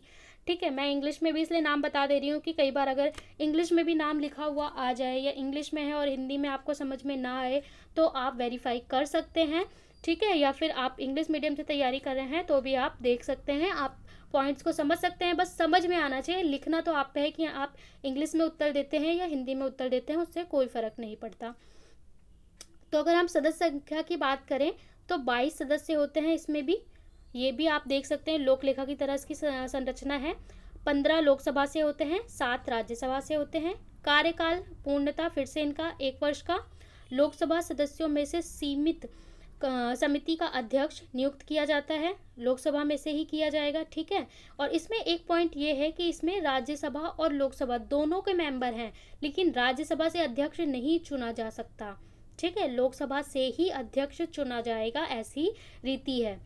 ठीक है। मैं इंग्लिश में भी इसलिए नाम बता दे रही हूँ कि कई बार अगर इंग्लिश में भी नाम लिखा हुआ आ जाए या इंग्लिश में है और हिंदी में आपको समझ में ना आए तो आप वेरीफाई कर सकते हैं। ठीक है। या फिर आप इंग्लिश मीडियम से तैयारी कर रहे हैं तो भी आप देख सकते हैं, आप पॉइंट्स को समझ सकते हैं, बस समझ में आना चाहिए। लिखना तो आप पे है कि आप इंग्लिश में उत्तर देते हैं या हिंदी में उत्तर देते हैं, उससे कोई फ़र्क नहीं पड़ता। तो अगर हम सदस्य संख्या की बात करें तो 22 सदस्य होते हैं इसमें भी, ये भी आप देख सकते हैं लोक लेखा की तरह इसकी संरचना है। 15 लोकसभा से होते हैं, 7 राज्यसभा से होते हैं। कार्यकाल पूर्णतः फिर से इनका 1 वर्ष का। लोकसभा सदस्यों में से सीमित समिति का अध्यक्ष नियुक्त किया जाता है, लोकसभा में से ही किया जाएगा। ठीक है। और इसमें एक पॉइंट ये है कि इसमें राज्यसभा और लोकसभा दोनों के मेंबर हैं, लेकिन राज्यसभा से अध्यक्ष नहीं चुना जा सकता। ठीक है। लोकसभा से ही अध्यक्ष चुना जाएगा, ऐसी रीति है।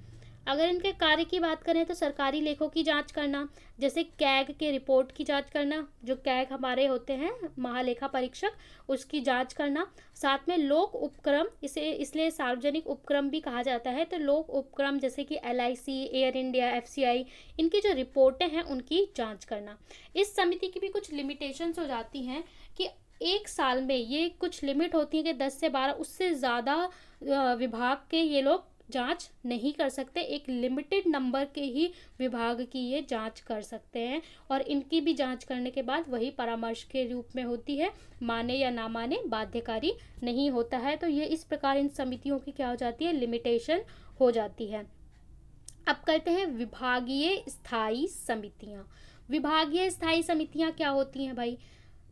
अगर इनके कार्य की बात करें तो सरकारी लेखों की जांच करना, जैसे कैग के रिपोर्ट की जांच करना, जो कैग हमारे होते हैं महालेखा परीक्षक, उसकी जांच करना। साथ में लोक उपक्रम, इसे इसलिए सार्वजनिक उपक्रम भी कहा जाता है। तो लोक उपक्रम जैसे कि LIC, एयर इंडिया, FCI, इनकी जो रिपोर्टें हैं उनकी जाँच करना। इस समिति की भी कुछ लिमिटेशंस हो जाती हैं कि 1 साल में ये कुछ लिमिट होती है कि 10 से 12, उससे ज़्यादा विभाग के ये लोग जांच नहीं कर सकते। एक लिमिटेड नंबर के ही विभाग की ये जांच कर सकते हैं, और इनकी भी जांच करने के बाद वही परामर्श के रूप में होती है, माने या ना माने बाध्यकारी नहीं होता है। तो ये इस प्रकार इन समितियों की क्या हो जाती है, लिमिटेशन हो जाती है। अब करते हैं विभागीय स्थायी समितियाँ। विभागीय स्थायी समितियाँ क्या होती हैं भाई?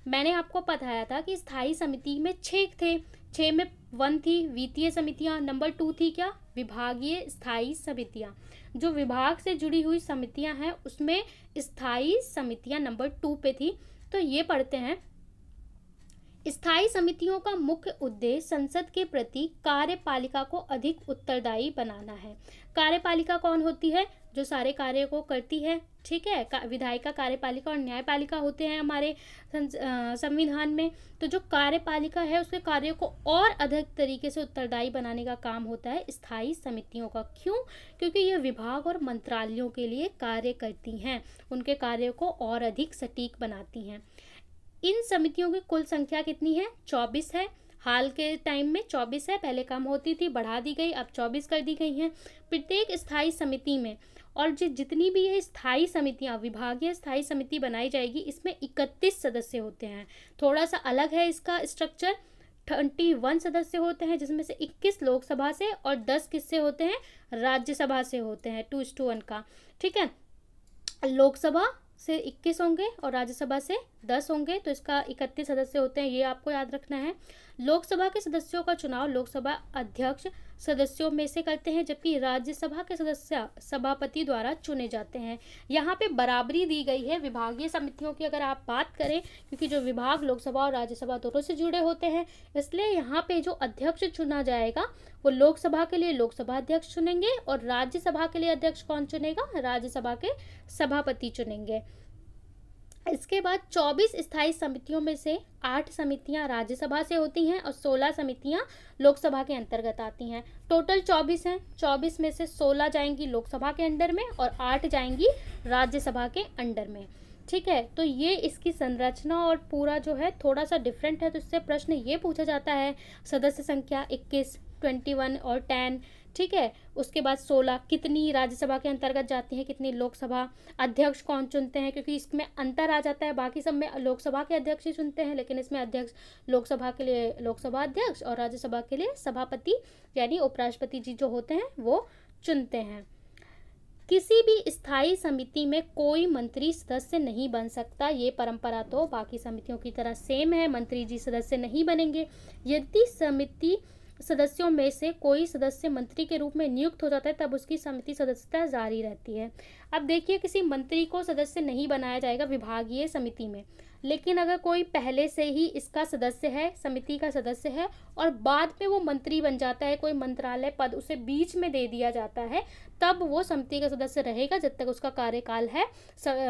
मैंने आपको बताया था कि स्थायी समिति में 6 थे, 6 में 1 थी वित्तीय समितियां, नंबर 2 थी क्या, विभागीय स्थायी समितियां। जो विभाग से जुड़ी हुई समितियां हैं उसमें स्थायी समितियां नंबर 2 पे थी। तो ये पढ़ते हैं, स्थायी समितियों का मुख्य उद्देश्य संसद के प्रति कार्यपालिका को अधिक उत्तरदायी बनाना है। कार्यपालिका कौन होती है? जो सारे कार्य को करती है। ठीक है। विधायिका, कार्यपालिका और न्यायपालिका होते हैं हमारे संविधान में। तो जो कार्यपालिका है उसके कार्यों को और अधिक तरीके से उत्तरदायी बनाने का काम होता है स्थायी समितियों का। क्यों? क्योंकि ये विभाग और मंत्रालयों के लिए कार्य करती हैं, उनके कार्यों को और अधिक सटीक बनाती हैं। इन समितियों की कुल संख्या कितनी है? 24 है। हाल के टाइम में 24 है, पहले कम होती थी, बढ़ा दी गई, अब 24 कर दी गई हैं। प्रत्येक स्थायी समिति में, और जितनी भी ये स्थायी समितियां, विभागीय स्थायी समिति बनाई जाएगी, इसमें 31 सदस्य होते हैं। थोड़ा सा अलग है इसका स्ट्रक्चर। 21 सदस्य होते हैं, जिसमें से 21 लोकसभा से और 10 किससे होते हैं? राज्यसभा से होते हैं, 2:1 का। ठीक है। लोकसभा से 21 होंगे और राज्यसभा से 10 होंगे, तो इसका 31 सदस्य होते हैं, ये आपको याद रखना है। लोकसभा के सदस्यों का चुनाव लोकसभा अध्यक्ष सदस्यों में से करते हैं, जबकि राज्यसभा के सदस्य सभापति द्वारा चुने जाते हैं। यहाँ पे बराबरी दी गई है विभागीय समितियों की अगर आप बात करें, क्योंकि जो विभाग लोकसभा और राज्यसभा दोनों से जुड़े होते हैं, इसलिए यहाँ पे जो अध्यक्ष चुना जाएगा वो लोकसभा के लिए लोकसभा अध्यक्ष चुनेंगे और राज्यसभा के लिए अध्यक्ष कौन चुनेगा? राज्यसभा के सभापति चुनेंगे। इसके बाद 24 स्थायी समितियों में से 8 समितियां राज्यसभा से होती हैं और 16 समितियां लोकसभा के अंतर्गत आती हैं। टोटल 24 हैं। 24 में से 16 जाएंगी लोकसभा के अंडर में और 8 जाएंगी राज्यसभा के अंडर में। ठीक है, तो ये इसकी संरचना और पूरा जो है थोड़ा सा डिफरेंट है। तो इससे प्रश्न ये पूछा जाता है, सदस्य संख्या 21, 21 और 10। ठीक है, उसके बाद 16 कितनी राज्यसभा के अंतर्गत जाती हैं, कितनी लोकसभा, अध्यक्ष कौन चुनते हैं, क्योंकि इसमें अंतर आ जाता है। बाकी सब में लोकसभा के अध्यक्ष ही चुनते हैं, लेकिन इसमें अध्यक्ष लोकसभा के लिए लोकसभा अध्यक्ष और राज्यसभा के लिए सभापति यानी उपराष्ट्रपति जी जो होते हैं वो चुनते हैं। किसी भी स्थायी समिति में कोई मंत्री सदस्य नहीं बन सकता। ये परंपरा तो बाकी समितियों की तरह सेम है, मंत्री जी सदस्य नहीं बनेंगे। यदि समिति सदस्यों में से कोई सदस्य मंत्री के रूप में नियुक्त हो जाता है तब उसकी समिति सदस्यता जारी रहती है। अब देखिए, किसी मंत्री को सदस्य नहीं बनाया जाएगा विभागीय समिति में, लेकिन अगर कोई पहले से ही इसका सदस्य है, समिति का सदस्य है और बाद में वो मंत्री बन जाता है, कोई मंत्रालय पद उसे बीच में दे दिया जाता है, तब वो समिति का सदस्य रहेगा। जब तक उसका कार्यकाल है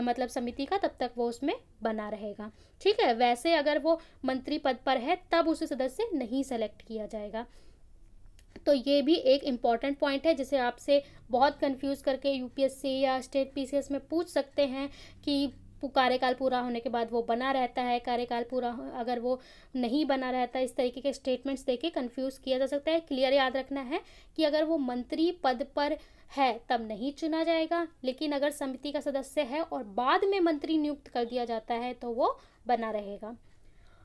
मतलब समिति का, तब तक वो उसमें बना रहेगा। ठीक है, वैसे अगर वो मंत्री पद पर है तब उसे सदस्य नहीं सेलेक्ट किया जाएगा। तो ये भी एक इम्पॉर्टेंट पॉइंट है जिसे आपसे बहुत कंफ्यूज करके यूपीएससी या स्टेट पीसीएस में पूछ सकते हैं कि कार्यकाल पूरा होने के बाद वो बना रहता है, कार्यकाल पूरा अगर वो नहीं बना रहता। इस तरीके के स्टेटमेंट्स देके कंफ्यूज किया जा सकता है। क्लियर याद रखना है कि अगर वो मंत्री पद पर है तब नहीं चुना जाएगा, लेकिन अगर समिति का सदस्य है और बाद में मंत्री नियुक्त कर दिया जाता है तो वो बना रहेगा।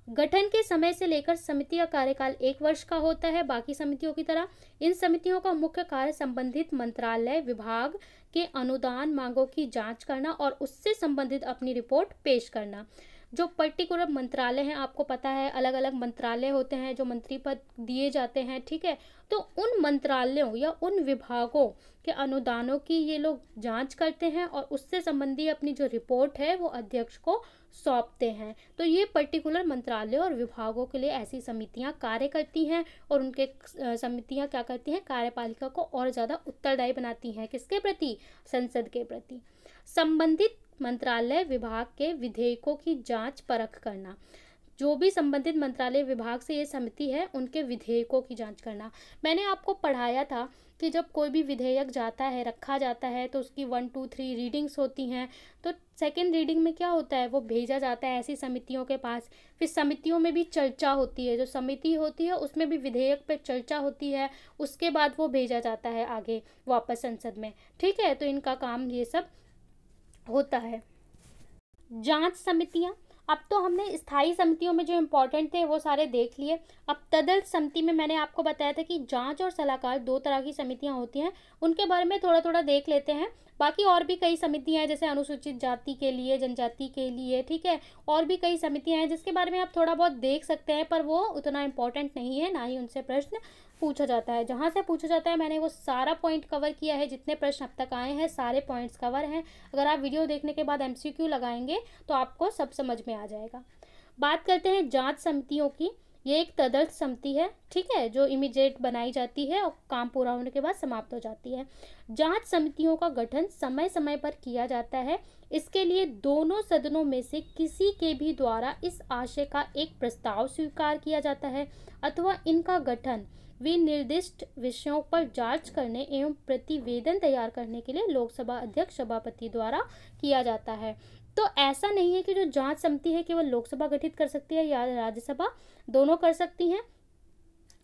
गठन के समय से लेकर समिति का कार्यकाल 1 वर्ष का होता है। बाकी समितियों की तरह इन समितियों का मुख्य कार्य संबंधित मंत्रालय विभाग के अनुदान मांगों की जांच करना और उससे संबंधित अपनी रिपोर्ट पेश करना। जो पर्टिकुलर मंत्रालय हैं, आपको पता है अलग अलग मंत्रालय होते हैं जो मंत्री पद दिए जाते हैं। ठीक है, तो उन मंत्रालयों या उन विभागों के अनुदानों की ये लोग जांच करते हैं और उससे संबंधी अपनी जो रिपोर्ट है वो अध्यक्ष को सौंपते हैं। तो ये पर्टिकुलर मंत्रालयों और विभागों के लिए ऐसी समितियां कार्य करती हैं और उनके समितियां क्या करती हैं, कार्यपालिका को और ज़्यादा उत्तरदायी बनाती हैं। किसके प्रति? संसद के प्रति। संबंधित मंत्रालय विभाग के विधेयकों की जांच परख करना। जो भी संबंधित मंत्रालय विभाग से ये समिति है उनके विधेयकों की जांच करना। मैंने आपको पढ़ाया था कि जब कोई भी विधेयक जाता है, रखा जाता है, तो उसकी 1, 2, 3 रीडिंग्स होती हैं। तो सेकेंड रीडिंग में क्या होता है, वो भेजा जाता है ऐसी समितियों के पास। फिर समितियों में भी चर्चा होती है, जो समिति होती है उसमें भी विधेयक पे चर्चा होती है। उसके बाद वो भेजा जाता है आगे वापस संसद में। ठीक है, तो इनका काम ये सब होता है। जांच समितियां, अब तो हमने स्थायी समितियों में जो इम्पोर्टेंट थे वो सारे देख लिए। अब तदर्थ समिति में मैंने आपको बताया था कि जांच और सलाहकार 2 तरह की समितियां होती हैं, उनके बारे में थोड़ा थोड़ा देख लेते हैं। बाकी और भी कई समितियां हैं जैसे अनुसूचित जाति के लिए, जनजाति के लिए। ठीक है, और भी कई समितियां हैं जिसके बारे में आप थोड़ा बहुत देख सकते हैं, पर वो उतना इम्पोर्टेंट नहीं है, ना ही उनसे प्रश्न पूछा जाता है। जहाँ से पूछा जाता है मैंने वो सारा पॉइंट कवर किया है। जितने प्रश्न अब तक आए हैं सारे पॉइंट्स कवर हैं। अगर आप वीडियो देखने के बाद एमसीक्यू लगाएंगे तो आपको सब समझ में आ जाएगा। बात करते हैं जांच समितियों की। ये एक तदर्थ समिति है, ठीक है, जो इमीडिएट बनाई जाती है और काम पूरा होने के बाद समाप्त हो जाती है। जांच समितियों का गठन समय समय पर किया जाता है। इसके लिए दोनों सदनों में से किसी के भी द्वारा इस आशय का एक प्रस्ताव स्वीकार किया जाता है अथवा इनका गठन विनिर्दिष्ट विषयों पर जांच करने एवं प्रतिवेदन तैयार करने के लिए लोकसभा अध्यक्ष सभापति द्वारा किया जाता है। तो ऐसा नहीं है कि जो जांच समिति है केवल लोकसभा गठित कर सकती है या राज्यसभा, दोनों कर सकती हैं।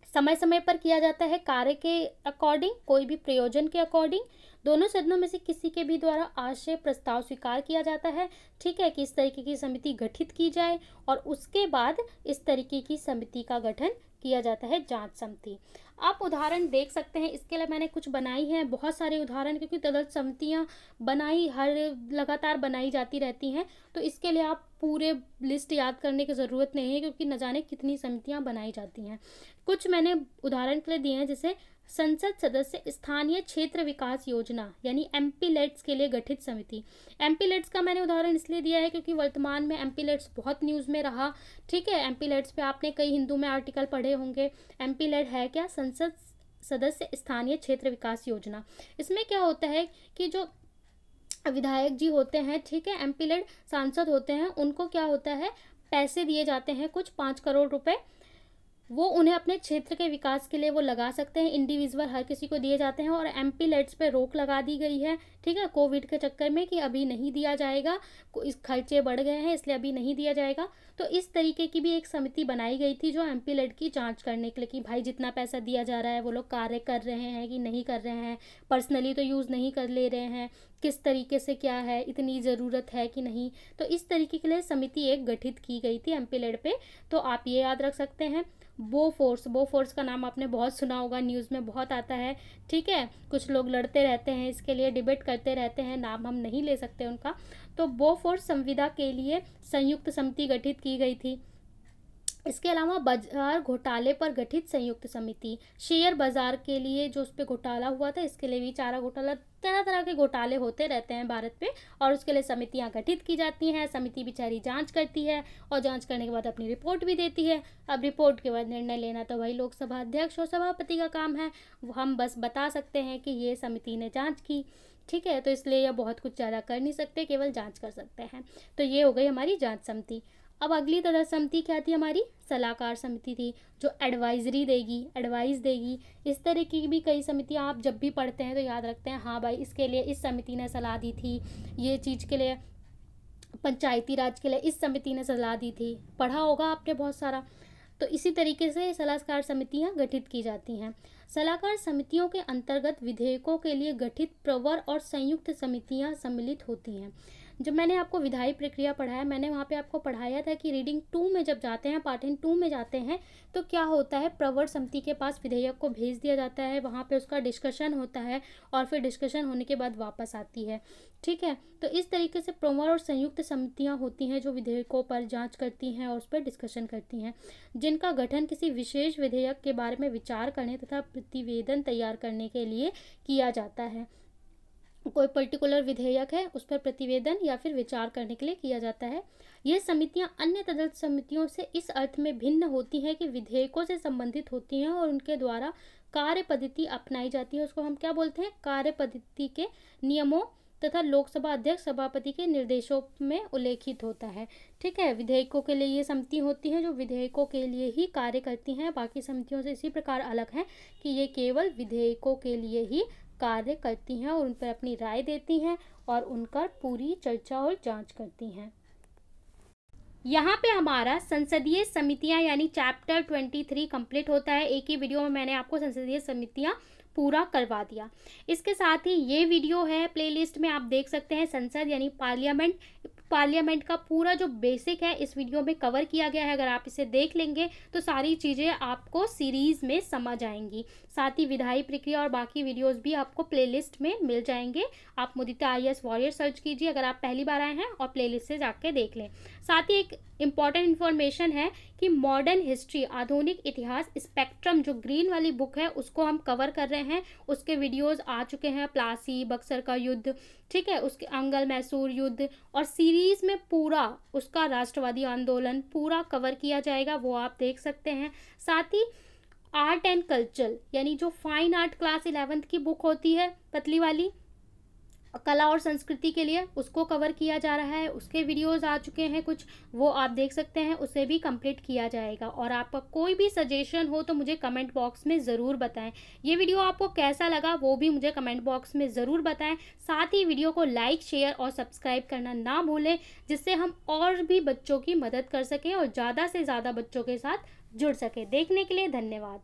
समय समय पर किया जाता है कार्य के अकॉर्डिंग, कोई भी प्रयोजन के अकॉर्डिंग। दोनों सदनों में से किसी के भी द्वारा आशय प्रस्ताव स्वीकार किया जाता है, ठीक है, कि इस तरीके की समिति गठित की जाए और उसके बाद इस तरीके की समिति का गठन किया जाता है जांच समिति। आप उदाहरण देख सकते हैं, इसके लिए मैंने कुछ बनाई हैं बहुत सारे उदाहरण, क्योंकि तदर्थ समितियां लगातार बनाई जाती रहती हैं। तो इसके लिए आप पूरे लिस्ट याद करने की ज़रूरत नहीं है, क्योंकि न जाने कितनी समितियां बनाई जाती हैं। कुछ मैंने उदाहरण के लिए दिए हैं, जैसे संसद सदस्य स्थानीय क्षेत्र विकास योजना यानी एमपीलेट्स के लिए गठित समिति। एमपीलेट्स का मैंने उदाहरण इसलिए दिया है क्योंकि वर्तमान में एमपीलेट्स बहुत न्यूज़ में रहा। ठीक है, एमपीलेट्स पे आपने कई हिंदू में आर्टिकल पढ़े होंगे। एमपीलेट है क्या? संसद सदस्य स्थानीय क्षेत्र विकास योजना। इसमें क्या होता है कि जो विधायक जी होते हैं, ठीक है, एमपी लेड सांसद होते हैं, उनको क्या होता है, पैसे दिए जाते हैं कुछ 5 करोड़ रुपए, वो उन्हें अपने क्षेत्र के विकास के लिए वो लगा सकते हैं, इंडिविजुअल हर किसी को दिए जाते हैं। और एमपी लेट्स पे रोक लगा दी गई है, ठीक है, कोविड के चक्कर में, कि अभी नहीं दिया जाएगा, इस खर्चे बढ़ गए हैं इसलिए अभी नहीं दिया जाएगा। तो इस तरीके की भी एक समिति बनाई गई थी जो एमपी लेट की जांच करने के लिए, कि भाई जितना पैसा दिया जा रहा है वो लोग कार्य कर रहे हैं कि नहीं कर रहे हैं, पर्सनली तो यूज़ नहीं कर ले रहे हैं, किस तरीके से क्या है, इतनी ज़रूरत है कि नहीं। तो इस तरीके के लिए समिति एक गठित की गई थी एमपी लेट पे। तो आप ये याद रख सकते हैं। बोफोर्स का नाम आपने बहुत सुना होगा, न्यूज़ में बहुत आता है, ठीक है, कुछ लोग लड़ते रहते हैं इसके लिए, डिबेट करते रहते हैं, नाम हम नहीं ले सकते उनका। तो बोफोर्स संविदा के लिए संयुक्त समिति गठित की गई थी। इसके अलावा बाजार घोटाले पर गठित संयुक्त समिति, शेयर बाजार के लिए जो उस पर घोटाला हुआ था, इसके लिए भी चारा घोटाला, तरह तरह के घोटाले होते रहते हैं भारत पे, और उसके लिए समितियां गठित की जाती हैं। समिति बेचारी जांच करती है और जांच करने के बाद अपनी रिपोर्ट भी देती है। अब रिपोर्ट के बाद निर्णय लेना तो भाई लोकसभा अध्यक्ष और सभापति का काम है, हम बस बता सकते हैं कि ये समिति ने जाँच की, ठीक है। तो इसलिए यह बहुत कुछ ज़्यादा कर नहीं सकते, केवल जांच कर सकते हैं। तो ये हो गई हमारी जांच समिति। अब अगली तदर्थ समिति क्या थी हमारी, सलाहकार समिति थी, जो एडवाइजरी देगी, एडवाइस देगी। इस तरह की भी कई समितियां आप जब भी पढ़ते हैं तो याद रखते हैं, हाँ भाई इसके लिए इस समिति ने सलाह दी थी, ये चीज़ के लिए पंचायती राज के लिए इस समिति ने सलाह दी थी, पढ़ा होगा आपने बहुत सारा। तो इसी तरीके से सलाहकार समितियां गठित की जाती हैं। सलाहकार समितियों के अंतर्गत विधेयकों के लिए गठित प्रवर और संयुक्त समितियां सम्मिलित होती हैं। जब मैंने आपको विधायी प्रक्रिया पढ़ाया, मैंने वहाँ पे आपको पढ़ाया था कि रीडिंग 2 में जब जाते हैं, पाठन 2 में जाते हैं, तो क्या होता है, प्रवर समिति के पास विधेयक को भेज दिया जाता है, वहाँ पे उसका डिस्कशन होता है और फिर डिस्कशन होने के बाद वापस आती है, ठीक है। तो इस तरीके से प्रवर और संयुक्त समितियाँ होती हैं जो विधेयकों पर जाँच करती हैं और उस पर डिस्कशन करती हैं, जिनका गठन किसी विशेष विधेयक के बारे में विचार करने तथा प्रतिवेदन तैयार करने के लिए किया जाता है। कोई पर्टिकुलर विधेयक है उस पर प्रतिवेदन या फिर विचार करने के लिए किया जाता है। ये समितियां अन्य तदर्थ समितियों से इस अर्थ में भिन्न होती हैं कि विधेयकों से संबंधित होती हैं और उनके द्वारा कार्य पद्धति अपनाई जाती है। उसको हम क्या बोलते हैं, कार्य पद्धति के नियमों तथा लोकसभा अध्यक्ष सभापति के निर्देशों में उल्लेखित होता है, ठीक है। विधेयकों के लिए ये समिति होती हैं जो विधेयकों के लिए ही कार्य करती हैं, बाकी समितियों से इसी प्रकार अलग हैं कि ये केवल विधेयकों के लिए ही कार्य करती हैं और उन पर अपनी राय देती हैं और उनका पूरी चर्चा और जांच करती हैं। यहाँ पे हमारा संसदीय समितियाँ यानी चैप्टर 23 कंप्लीट होता है। एक ही वीडियो में मैंने आपको संसदीय समितियाँ पूरा करवा दिया। इसके साथ ही ये वीडियो है प्लेलिस्ट में, आप देख सकते हैं, संसद यानी पार्लियामेंट का पूरा जो बेसिक है इस वीडियो में कवर किया गया है। अगर आप इसे देख लेंगे तो सारी चीज़ें आपको सीरीज़ में समझ आएंगी। साथ ही विधायी प्रक्रिया और बाकी वीडियोस भी आपको प्लेलिस्ट में मिल जाएंगे। आप मुदिता IAS वॉरियर सर्च कीजिए अगर आप पहली बार आए हैं और प्लेलिस्ट से जाके देख लें। साथ ही एक इम्पॉर्टेंट इन्फॉर्मेशन है कि मॉडर्न हिस्ट्री, आधुनिक इतिहास, स्पेक्ट्रम जो ग्रीन वाली बुक है उसको हम कवर कर रहे हैं। उसके वीडियोस आ चुके हैं, प्लासी, बक्सर का युद्ध, ठीक है, उसके अंगल मैसूर युद्ध, और सीरीज में पूरा उसका राष्ट्रवादी आंदोलन पूरा कवर किया जाएगा, वो आप देख सकते हैं। साथ ही आर्ट एंड कल्चर यानी जो फाइन आर्ट क्लास 11th की बुक होती है, पतली वाली, कला और संस्कृति के लिए, उसको कवर किया जा रहा है। उसके वीडियोस आ चुके हैं कुछ, वो आप देख सकते हैं, उसे भी कंप्लीट किया जाएगा। और आपका कोई भी सजेशन हो तो मुझे कमेंट बॉक्स में ज़रूर बताएं। ये वीडियो आपको कैसा लगा वो भी मुझे कमेंट बॉक्स में ज़रूर बताएं। साथ ही वीडियो को लाइक, शेयर और सब्सक्राइब करना ना भूलें, जिससे हम और भी बच्चों की मदद कर सकें और ज़्यादा से ज़्यादा बच्चों के साथ जुड़ सकें। देखने के लिए धन्यवाद।